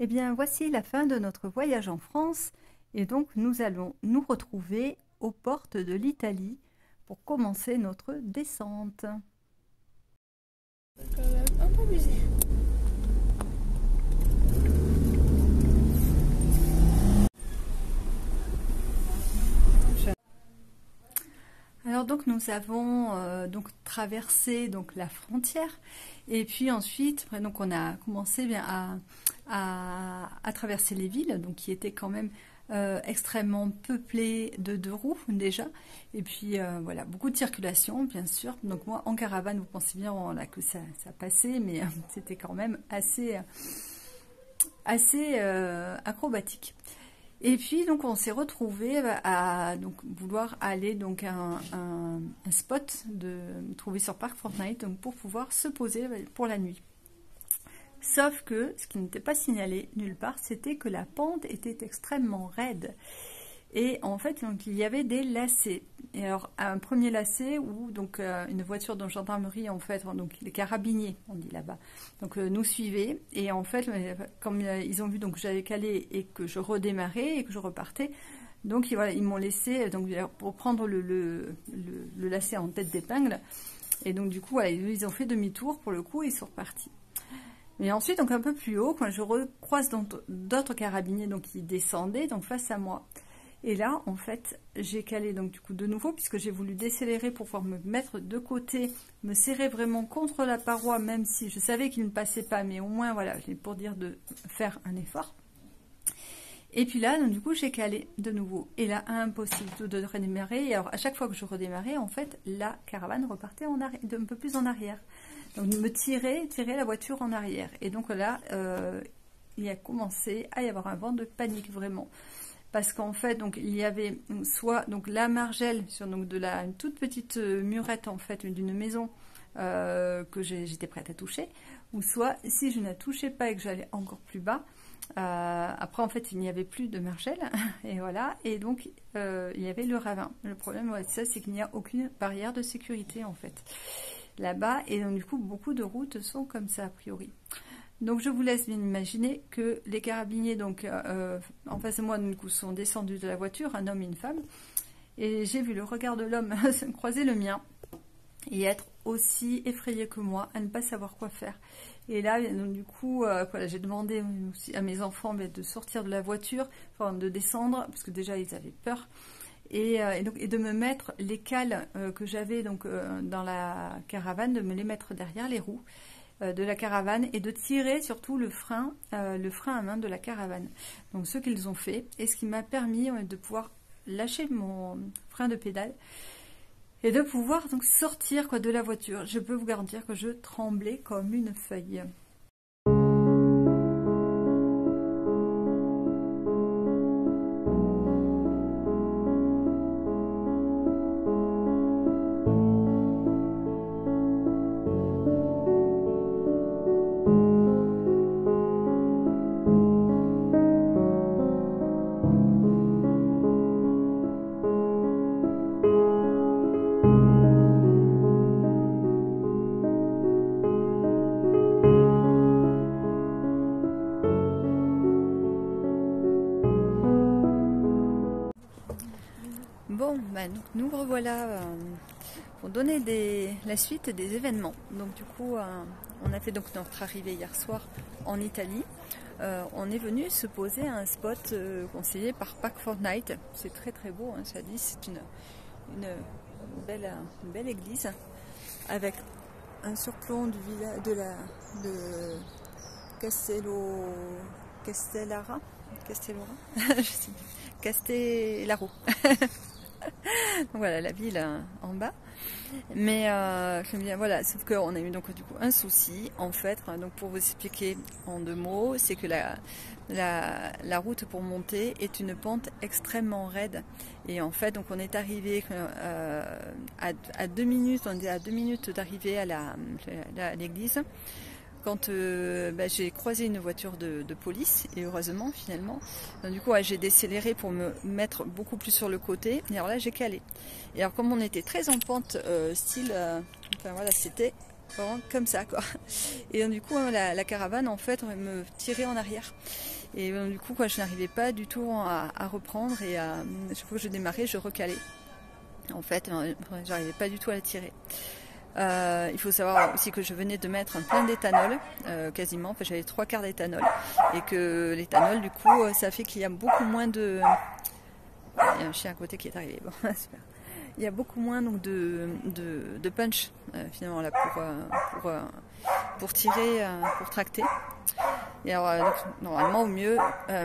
Eh bien, voici la fin de notre voyage en France et donc nous allons nous retrouver aux portes de l'Italie pour commencer notre descente. Quand même un peu abusé. Alors donc nous avons donc traversé donc la frontière et puis ensuite donc on a commencé bien à traverser les villes donc qui étaient quand même extrêmement peuplées de deux roues déjà et puis voilà beaucoup de circulation bien sûr. Donc moi en caravane vous pensez bien là, que ça passait mais c'était quand même assez acrobatique. Et puis donc on s'est retrouvé à donc vouloir aller donc à un spot trouvé sur Park Fortnite donc pour pouvoir se poser pour la nuit. Sauf que ce qui n'était pas signalé nulle part, c'était que la pente était extrêmement raide. Et en fait, donc, il y avait des lacets. Et alors, un premier lacet où donc une voiture de gendarmerie, en fait, donc les carabiniers, on dit là-bas, donc nous suivaient. Et en fait, comme ils ont vu donc que j'avais calé et que je redémarrais et que je repartais, donc voilà, ils m'ont laissé donc pour prendre le lacet en tête d'épingle. Et donc du coup, voilà, ils ont fait demi-tour pour le coup et ils sont repartis. Mais ensuite, donc un peu plus haut, quand je recroise d'autres carabiniers donc qui descendaient donc face à moi. Et là, en fait, j'ai calé donc du coup de nouveau puisque j'ai voulu décélérer pour pouvoir me mettre de côté, me serrer vraiment contre la paroi, même si je savais qu'il ne passait pas, mais au moins voilà, pour dire de faire un effort. Et puis là, donc du coup, j'ai calé de nouveau. Et là, impossible de redémarrer. Et alors, à chaque fois que je redémarrais, en fait, la caravane repartait en arrière, un peu plus en arrière. Donc, me tirer la voiture en arrière. Et donc là, il a commencé à y avoir un vent de panique vraiment. Parce qu'en fait, donc il y avait soit donc la margelle sur donc une toute petite murette en fait d'une maison que j'étais prête à toucher, ou soit si je ne la touchais pas et que j'allais encore plus bas, après en fait il n'y avait plus de margelle et voilà, et donc il y avait le ravin. Le problème c'est qu'il n'y a aucune barrière de sécurité en fait là-bas, et donc du coup beaucoup de routes sont comme ça a priori. Donc je vous laisse bien imaginer que les carabiniers donc en face de moi du coup sont descendus de la voiture, un homme et une femme, et j'ai vu le regard de l'homme croiser le mien et être aussi effrayé que moi à ne pas savoir quoi faire. Et là donc, du coup voilà, j'ai demandé aussi à mes enfants de sortir de la voiture, enfin de descendre parce que déjà ils avaient peur. Et de me mettre les cales que j'avais donc dans la caravane, de me les mettre derrière les roues de la caravane et de tirer surtout le frein à main de la caravane. Donc ce qu'ils ont fait, et ce qui m'a permis de pouvoir lâcher mon frein de pédale et de pouvoir donc sortir de la voiture. Je peux vous garantir que je tremblais comme une feuille. Bon, donc nous revoilà pour donner la suite des événements. Donc du coup, on a fait donc notre arrivée hier soir en Italie. On est venu se poser à un spot conseillé par Park Fortnite. C'est très très beau, hein, ça dit. C'est une belle église avec un surplomb du village de Castellara, Castellaro. Donc voilà la ville en bas, mais j'aime bien, voilà, sauf qu'on a eu donc du coup un souci en fait, donc pour vous expliquer en 2 mots, c'est que la route pour monter est une pente extrêmement raide, et en fait donc on est arrivé à 2 minutes, on est à 2 minutes d'arriver à l'église, quand j'ai croisé une voiture de police, et heureusement finalement. Donc, du coup j'ai décéléré pour me mettre beaucoup plus sur le côté, et alors là j'ai calé. Et alors comme on était très en pente enfin voilà, c'était vraiment comme ça quoi. Et donc, du coup la caravane en fait me tirait en arrière. Et donc, du coup quoi, je n'arrivais pas du tout à reprendre et chaque fois que je démarrais je recalais. En fait j'arrivais pas du tout à la tirer. Il faut savoir aussi que je venais de mettre un plein d'éthanol, quasiment, enfin, j'avais 3/4 d'éthanol, et que l'éthanol du coup ça fait qu'il y a beaucoup moins de... Il y a un chien à côté qui est arrivé, bon super. Il y a beaucoup moins donc de punch finalement là pour tirer, pour tracter. Et alors donc, normalement au mieux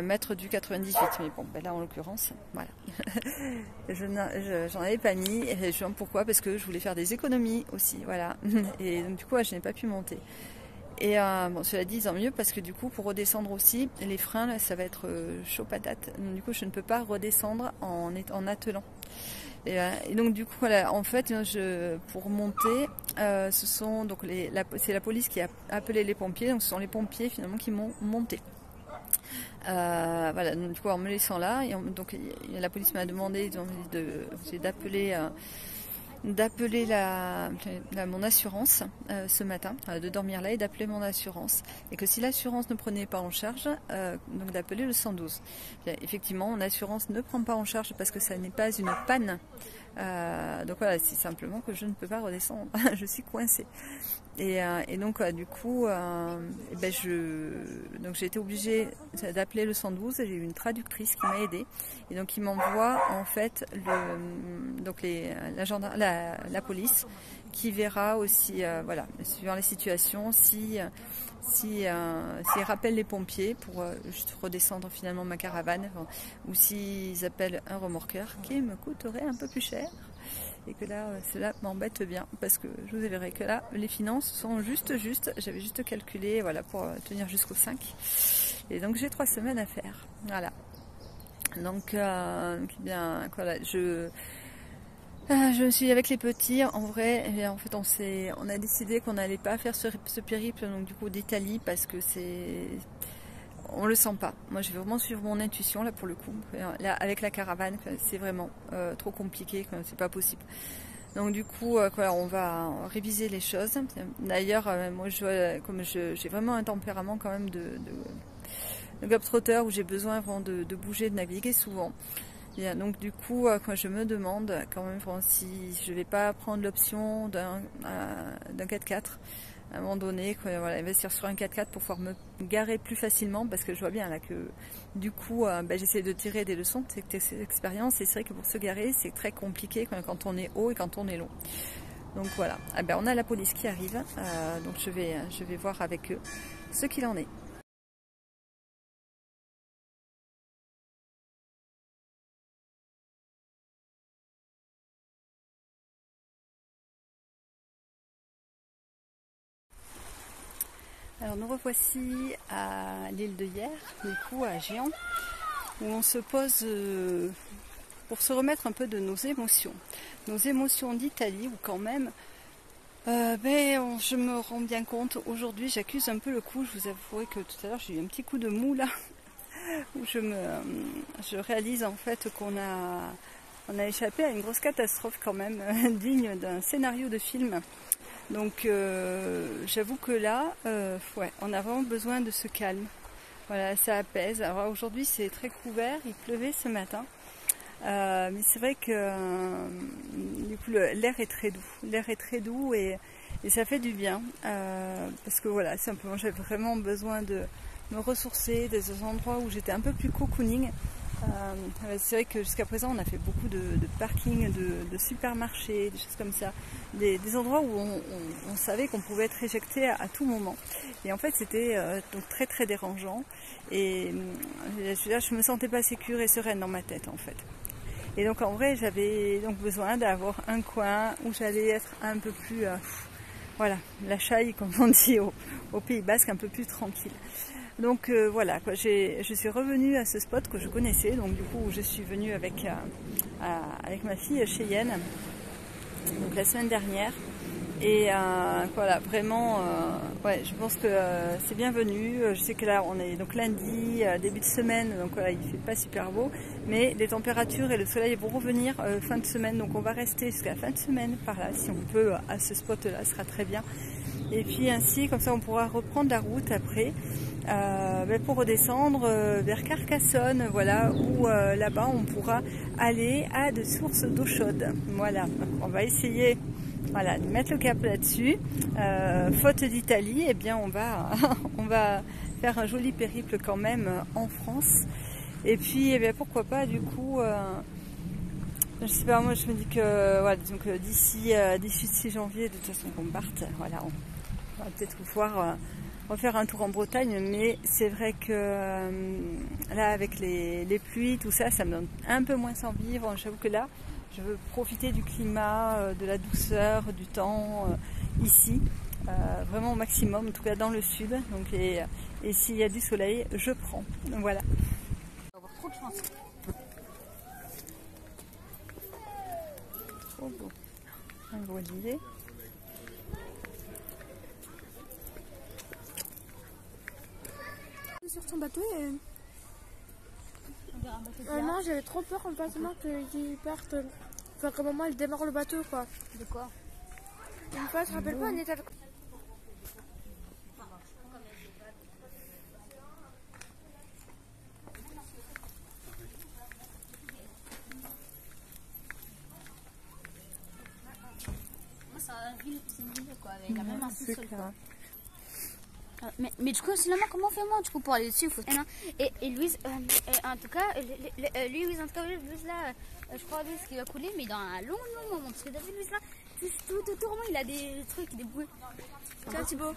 mettre du 98, mais bon ben là en l'occurrence voilà. J'en avais pas mis, et pourquoi? Parce que je voulais faire des économies aussi, voilà. Et donc du coup je n'ai pas pu monter. Et bon, cela dit, tant mieux, parce que du coup pour redescendre aussi, les freins là, ça va être chaud patate. Donc, du coup je ne peux pas redescendre en attelant. Et donc du coup voilà, en fait pour monter ce sont donc c'est la police qui a appelé les pompiers, donc ce sont les pompiers finalement qui m'ont monté. Voilà, donc du coup en me laissant là, donc la police m'a demandé d'appeler mon assurance ce matin, de dormir là et d'appeler mon assurance, et que si l'assurance ne prenait pas en charge, donc d'appeler le 112. Bien, effectivement, mon assurance ne prend pas en charge parce que ça n'est pas une panne, donc voilà, c'est simplement que je ne peux pas redescendre, je suis coincée. Et donc du coup donc j'ai été obligée d'appeler le 112, et j'ai eu une traductrice qui m'a aidée, et donc il m'envoie en fait la police qui verra aussi voilà, suivant les situations, si rappellent les pompiers pour juste redescendre finalement ma caravane, ou s'ils appellent un remorqueur qui me coûterait un peu plus cher. Et que là, cela m'embête bien, parce que je vous avouerai que là, les finances sont juste, j'avais juste calculé, voilà, pour tenir jusqu'au 5. Et donc j'ai 3 semaines à faire, voilà. Donc, bien, voilà, je suis avec les petits, en vrai, et en fait on a décidé qu'on n'allait pas faire ce périple, donc du coup d'Italie, parce que on le sent pas. Moi je vais vraiment suivre mon intuition là pour le coup. Là avec la caravane c'est vraiment trop compliqué, c'est pas possible. Donc du coup on va réviser les choses. D'ailleurs moi comme j'ai vraiment un tempérament quand même de globe-trotter, où j'ai besoin vraiment de bouger, de naviguer souvent. Et donc du coup quand je me demande quand même si je vais pas prendre l'option d'un 4x4 à un moment donné, voilà, investir sur un 4x4 pour pouvoir me garer plus facilement, parce que je vois bien là que du coup j'essaie de tirer des leçons de cette expérience, et c'est vrai que pour se garer c'est très compliqué quand on est haut et quand on est long. Donc voilà, on a la police qui arrive, donc je vais voir avec eux ce qu'il en est. Alors nous revoici à l'île de Hyères, du coup à Gion, où on se pose pour se remettre un peu de nos émotions d'Italie, où quand même, je me rends bien compte, aujourd'hui j'accuse un peu le coup. Je vous avouerai que tout à l'heure j'ai eu un petit coup de mou là, où je réalise en fait qu'on a échappé à une grosse catastrophe quand même, digne d'un scénario de film. Donc j'avoue que là, on a vraiment besoin de ce calme. Voilà, ça apaise. Alors aujourd'hui c'est très couvert, il pleuvait ce matin. Mais c'est vrai que du coup l'air est très doux. L'air est très doux et ça fait du bien. Parce que voilà, simplement j'avais vraiment besoin de me ressourcer, des endroits où j'étais un peu plus cocooning. C'est vrai que jusqu'à présent on a fait beaucoup de parking, de supermarchés, des choses comme ça, des endroits où on savait qu'on pouvait être éjecté à tout moment, et en fait c'était donc très très dérangeant, et je me sentais pas sécure et sereine dans ma tête en fait. Et donc en vrai j'avais donc besoin d'avoir un coin où j'allais être un peu plus voilà, la chaille comme on dit au Pays Basque, un peu plus tranquille. Donc voilà, je suis revenue à ce spot que je connaissais, donc du coup je suis venue avec ma fille Cheyenne, donc la semaine dernière, et voilà, vraiment je pense que c'est bienvenu. Je sais que là on est donc lundi, début de semaine, donc voilà, il fait pas super beau, mais les températures et le soleil vont revenir fin de semaine, donc on va rester jusqu'à la fin de semaine par là, si on peut à ce spot là, ce sera très bien. Et puis ainsi, comme ça, on pourra reprendre la route après pour redescendre vers Carcassonne, voilà, où là-bas on pourra aller à des sources d'eau chaude. Voilà, on va essayer, voilà, de mettre le cap là-dessus. Faute d'Italie, eh bien on va faire un joli périple quand même en France. Et puis, eh bien, pourquoi pas, du coup, je sais pas, moi je me dis que, voilà, disons que d'ici 6 janvier, de toute façon qu'on parte, voilà, on va peut-être pouvoir refaire un tour en Bretagne, mais c'est vrai que là, avec les pluies, tout ça, ça me donne un peu moins envie. Bon, j'avoue que là, je veux profiter du climat, de la douceur, du temps ici, vraiment au maximum, en tout cas dans le sud. Donc, et s'il y a du soleil, je prends. Donc, voilà. On va avoir trop de chance. Trop beau. Un gros gilet. Sur son bateau et... non, j'avais trop peur en passant qu'ils partent. Enfin, qu'à un moment, ils démarrent le bateau, quoi. De quoi? Une fois, je me rappelle pas, on était avec... C'est une ville quoi, il a même un sous-sol. Mais du coup, finalement, comment on fait moi du coup pour aller dessus? Et Louise, en tout cas, Louise là, je crois Louise qui va couler, mais dans un long moment. Parce que t'as vu Louise là, tout autour, il a des trucs, des bouées. Tiens, Thibaut.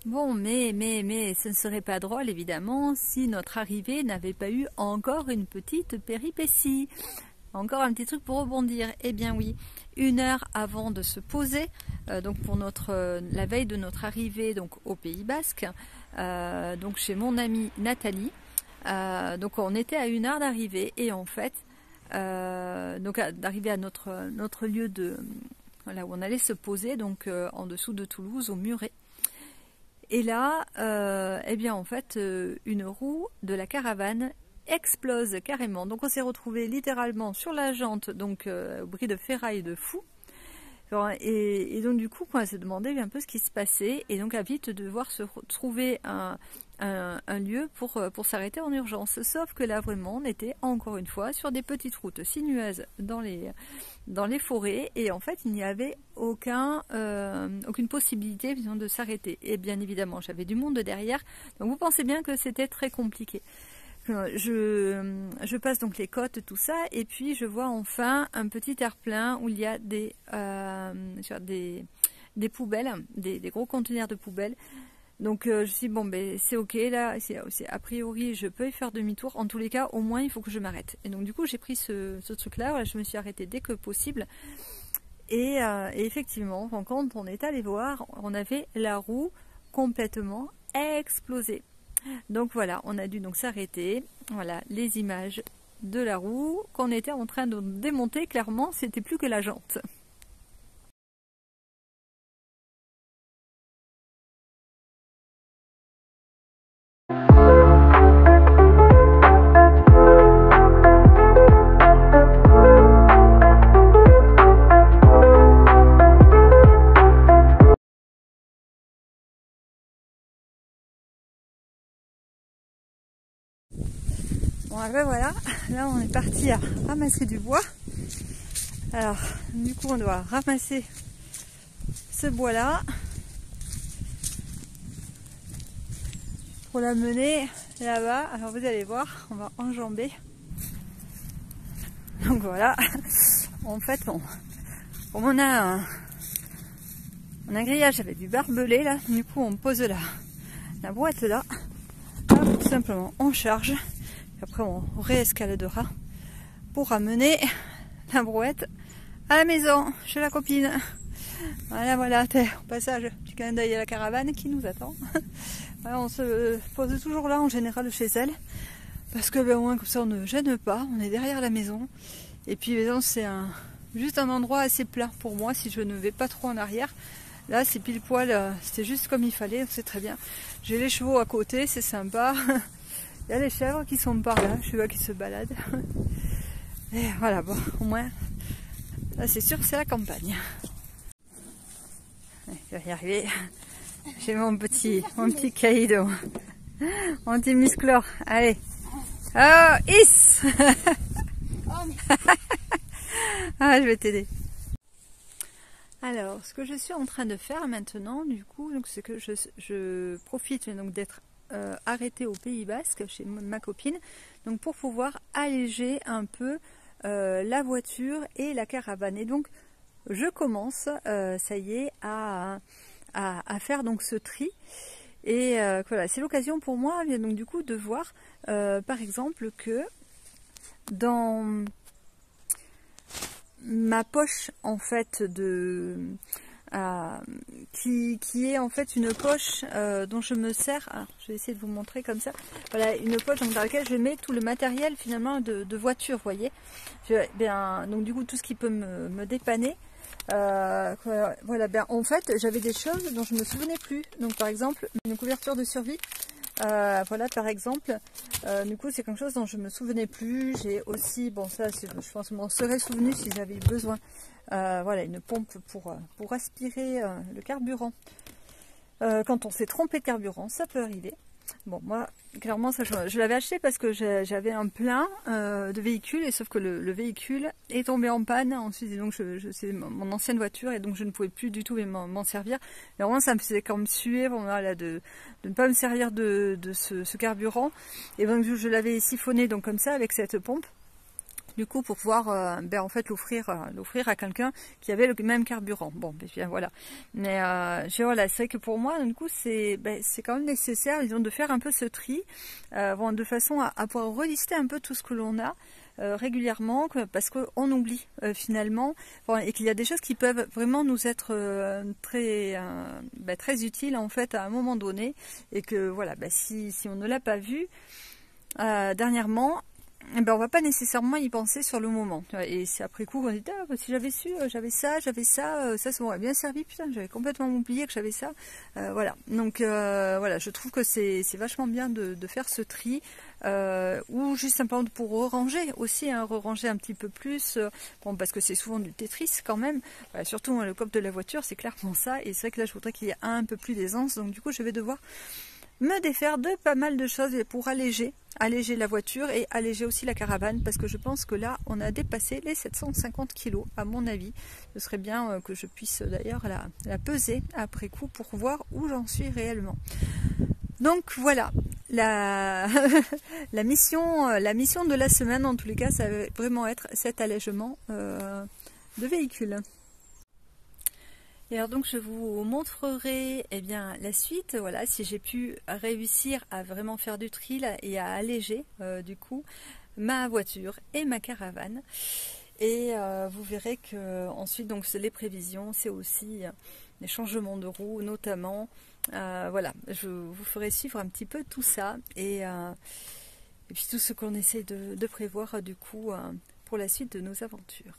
Bon, mais ce ne serait pas drôle, évidemment, si notre arrivée n'avait pas eu encore une petite péripétie. Encore un petit truc pour rebondir. Eh bien oui, 1 heure avant de se poser, donc pour la veille de notre arrivée donc au Pays Basque, donc chez mon amie Nathalie, donc on était à 1 heure d'arrivée et en fait, donc d'arriver à notre lieu là où on allait se poser, donc en dessous de Toulouse, au Muret. Et là, eh bien en fait, une roue de la caravane explose carrément. Donc on s'est retrouvé littéralement sur la jante, donc au bruit de ferraille de fou. Et donc du coup, on s'est demandé un peu ce qui se passait, et donc à vite devoir se trouver un lieu pour s'arrêter en urgence. Sauf que là vraiment, on était encore une fois sur des petites routes sinueuses dans les forêts, et en fait il n'y avait aucune possibilité de s'arrêter. Et bien évidemment, j'avais du monde derrière, donc vous pensez bien que c'était très compliqué. je passe donc les côtes, tout ça, et puis je vois enfin un petit terre-plein où il y a des poubelles, des gros conteneurs de poubelles. Donc je me suis dit, bon ben c'est ok, là a priori je peux y faire demi-tour, en tous les cas au moins il faut que je m'arrête. Et donc du coup j'ai pris ce truc là, voilà, je me suis arrêtée dès que possible. Et effectivement, quand on est allé voir, on avait la roue complètement explosée. Donc voilà, on a dû donc s'arrêter. Voilà les images de la roue qu'on était en train de démonter. Clairement, c'était plus que la jante. Bon, ben voilà, là on est parti à ramasser du bois. Alors, du coup, on doit ramasser ce bois là pour l'amener là-bas. Alors, vous allez voir, on va enjamber. Donc voilà, en fait, bon, comme on a un grillage avec du barbelé là, du coup, on pose la boîte là, hop, tout simplement, on charge. Après on réescaladera pour ramener la brouette à la maison, chez la copine. Voilà, au passage, petit clin d'œil à la caravane qui nous attend. Voilà, on se pose toujours là en général chez elle, parce que ben, au moins comme ça on ne gêne pas, on est derrière la maison. Et puis c'est juste un endroit assez plat pour moi si je ne vais pas trop en arrière. Là c'est pile poil, c'était juste comme il fallait, c'est très bien. J'ai les chevaux à côté, c'est sympa. Il y a les chèvres qui sont par là, je vois qui se baladent. Et voilà, bon, au moins, là c'est sûr, c'est la campagne. Je vais y arriver. J'ai mon petit caïdo, mon petit musclor. Allez. Oh, is. Ah, je vais t'aider. Alors, ce que je suis en train de faire maintenant, du coup, c'est que je profite donc d'être arrêtée au Pays Basque chez ma copine, donc pour pouvoir alléger un peu la voiture et la caravane. Et donc je commence, ça y est, à faire donc ce tri. Et voilà, c'est l'occasion pour moi donc du coup de voir par exemple que dans ma poche en fait qui est en fait une poche dont je me sers. Alors, je vais essayer de vous montrer comme ça. Voilà, une poche dans laquelle je mets tout le matériel finalement de voiture, vous voyez. Donc du coup tout ce qui peut me dépanner. Voilà, en fait j'avais des choses dont je me souvenais plus. Donc par exemple une couverture de survie. Voilà par exemple, du coup c'est quelque chose dont je me souvenais plus. J'ai aussi, bon ça je pense que je m'en serais souvenu si j'avais eu besoin. Voilà, une pompe pour aspirer le carburant. Quand on s'est trompé de carburant, ça peut arriver. Bon, moi, clairement, ça, je l'avais acheté parce que j'avais un plein de véhicule, et sauf que le véhicule est tombé en panne ensuite, et donc c'est mon ancienne voiture, et donc je ne pouvais plus du tout m'en servir. Et vraiment, ça me faisait quand même suer voilà, de ne pas me servir de ce carburant. Et donc, je l'avais siphonné donc comme ça, avec cette pompe. Du coup, pour pouvoir en fait l'offrir à quelqu'un qui avait le même carburant. Bon, bien voilà. Mais voilà, c'est vrai que pour moi, du coup, c'est quand même nécessaire, disons, de faire un peu ce tri, de façon à pouvoir relister un peu tout ce que l'on a régulièrement, parce qu'on oublie finalement, et qu'il y a des choses qui peuvent vraiment nous être très utiles en fait à un moment donné, et que voilà, si on ne l'a pas vu dernièrement, on ne va pas nécessairement y penser sur le moment. Et c'est après coup qu'on dit, ah, si j'avais su, j'avais ça, ça m'aurait bien servi, putain, j'avais complètement oublié que j'avais ça. Voilà, donc voilà, je trouve que c'est vachement bien de faire ce tri, ou juste simplement pour re-ranger aussi, re-ranger un petit peu plus, bon, parce que c'est souvent du Tetris quand même, surtout le coffre de la voiture, c'est clairement ça, et c'est vrai que là je voudrais qu'il y ait un peu plus d'aisance, donc du coup je vais devoir me défaire de pas mal de choses pour alléger la voiture et alléger aussi la caravane, parce que je pense que là on a dépassé les 750 kg à mon avis. Ce serait bien que je puisse d'ailleurs la peser après coup pour voir où j'en suis réellement. Donc voilà, la, la mission de la semaine, en tous les cas, ça va vraiment être cet allègement de véhicule. Et alors donc je vous montrerai eh bien, la suite, voilà, si j'ai pu réussir à vraiment faire du tri et à alléger du coup ma voiture et ma caravane. Et vous verrez que ensuite donc les prévisions, c'est aussi les changements de roues notamment. Voilà, je vous ferai suivre un petit peu tout ça et puis tout ce qu'on essaie de prévoir du coup pour la suite de nos aventures.